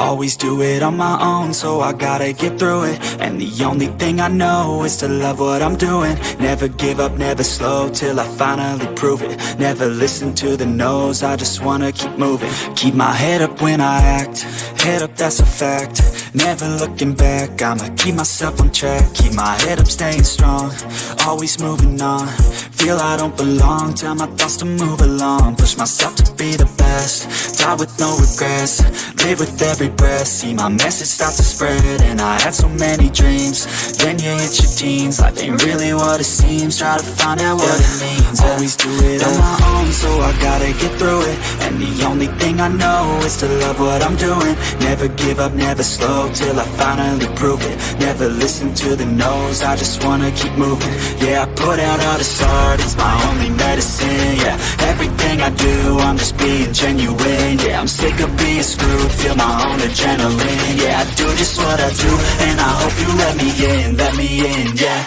Always do it on my own, so I gotta get through it. And the only thing I know is to love what I'm doing. Never give up, never slow, till I finally prove it. Never listen to the no's, I just wanna keep moving. Keep my head up when I act, head up, that's a fact. Never looking back, I'ma keep myself on track. Keep my head up, staying strong, always moving on. Feel I don't belong, tell my thoughts to move along. Push myself to be the best, die with no regrets. Live with every breath, see my message start to spread. And I had so many dreams, then you hit your teens. Life ain't really what it seems, try to find out what it means. Always do it on my own, so I gotta get through it. And the only thing I know is to love what I'm doing. Never give up, never slow, till I finally prove it. Never listen to the no's, I just wanna keep moving. Yeah, I put out all this art, it's my only medicine. Yeah, everything I do, I'm just being genuine. Yeah, I'm sick of being screwed, feel my own adrenaline. Yeah, I do just what I do, and I hope you let me in, yeah.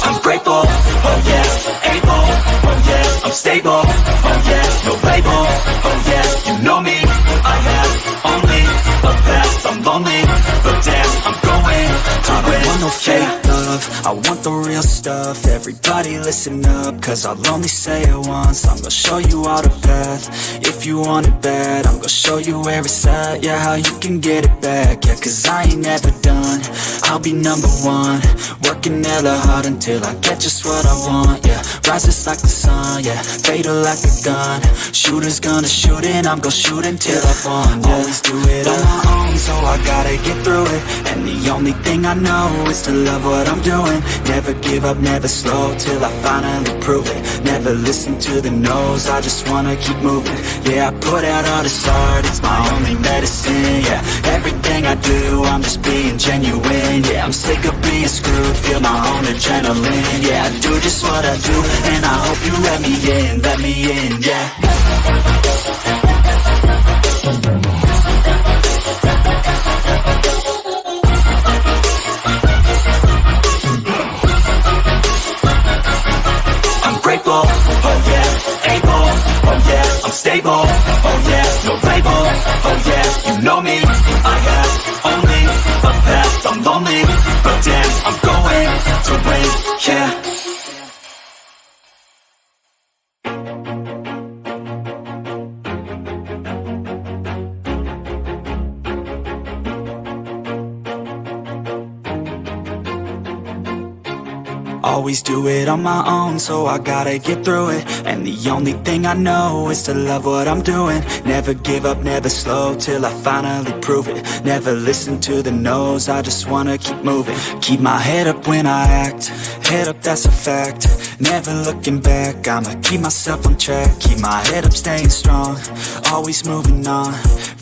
I'm grateful, oh yeah, able, oh yeah, I'm stable, oh yeah, no label, oh yeah, you know me, I have only a past, I'm lonely, but damn, I'm going to win. I don't want no fake love, I want the real stuff. Everybody listen up, cause I'll only say it once. I'm gonna show you all the path, if you want it bad. I'm gonna show you where it's at, yeah, how you can get it back. Yeah, cause I ain't never done, I'll be number one. Working hella hard until I get just what I want, yeah. Rises like the sun, yeah, fatal like a gun. Shooter's gonna shoot and I'm gonna shoot until I won, yeah. Always do it on my own, so I gotta get through it. And the only thing I know is to love what I'm doing. Never give up, never slow, till I finally prove it. Never listen to the no's, I just wanna keep moving. Yeah, I put out all this art, it's my only medicine. Yeah, everything I do, I'm just being genuine. Yeah, I'm sick of being screwed, feel my own adrenaline. Yeah, I do just what I do, and I hope you let me in, yeah. I'm grateful, oh yeah, able, oh yeah, I'm stable, oh yeah, no label, oh yeah, you know me, I have only a past, I'm lonely, but damn, I'm going to win, yeah. Always do it on my own, so I gotta get through it. And the only thing I know is to love what I'm doing. Never give up, never slow, till I finally prove it. Never listen to the no's, I just wanna keep moving. Keep my head up when I act, head up, that's a fact. Never looking back, I'ma keep myself on track. Keep my head up, staying strong, always moving on.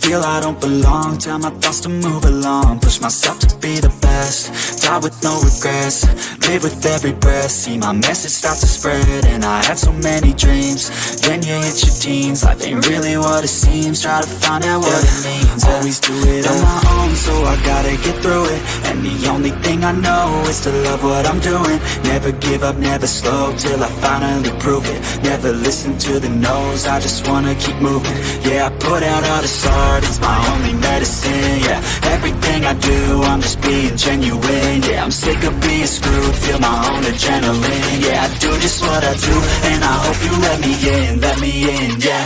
Feel I don't belong, tell my thoughts to move along. Push myself to be the best, die with no regrets. Live with every breath, see my message start to spread. And I had so many dreams, then you hit your teens. Life ain't really what it seems, try to find out what it means. Always do it on my own, so I gotta get through it. And the only thing I know is to love what I'm doing. Never give up, never slow, till I finally prove it. Never listen to the no's, I just wanna keep moving. Yeah, I put out all this art, it's my only medicine. Yeah, everything I do, I'm just being genuine. Yeah, I'm sick of being screwed, feel my own adrenaline. Yeah, I do just what I do, and I hope you let me in, yeah.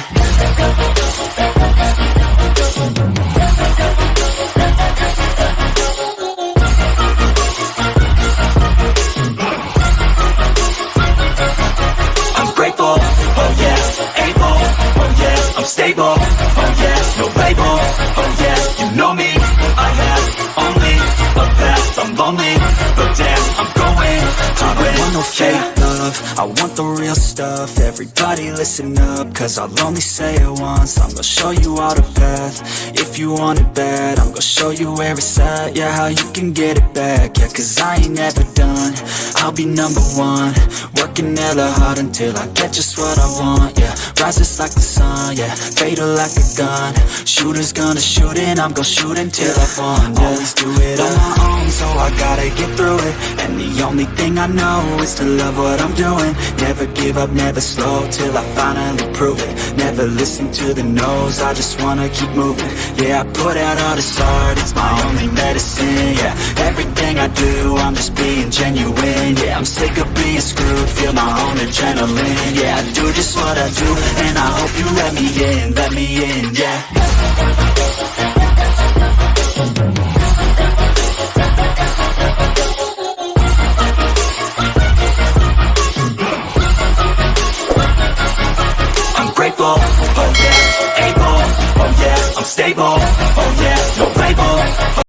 I'm grateful, oh yeah, able, oh yeah, I'm stable, oh yeah, no label, oh yeah, you know me, I have only a past, I'm lonely, but damn, I'm going to win. I want no fake love, I want the real stuff. Everybody listen up, cause I'll only say it once. I'm gonna show you all the path, if you want it bad. I'm gonna show you where it's at, yeah, how you can get it back. Yeah, cause I ain't never done, I'll be number one. Working hella hard until I get just what I want, yeah. Rises like the sun, yeah, fatal like a gun. Shooters gonna shoot and I'm gonna shoot until I won, yeah. Always do it on my own, so I gotta get through it. And the only thing I know is to love what I'm doing. Never give up, never slow, till I finally prove it. Never listen to the no's, I just wanna keep moving. Yeah, I put out all this art, it's my only medicine, yeah. Everything I do, I'm just being genuine, yeah. I'm sick of being screwed, feel my own adrenaline, yeah. I do just what I do, and I hope you let me in, yeah. I'm grateful, oh yeah, able, oh yeah, I'm stable, oh yeah, no label.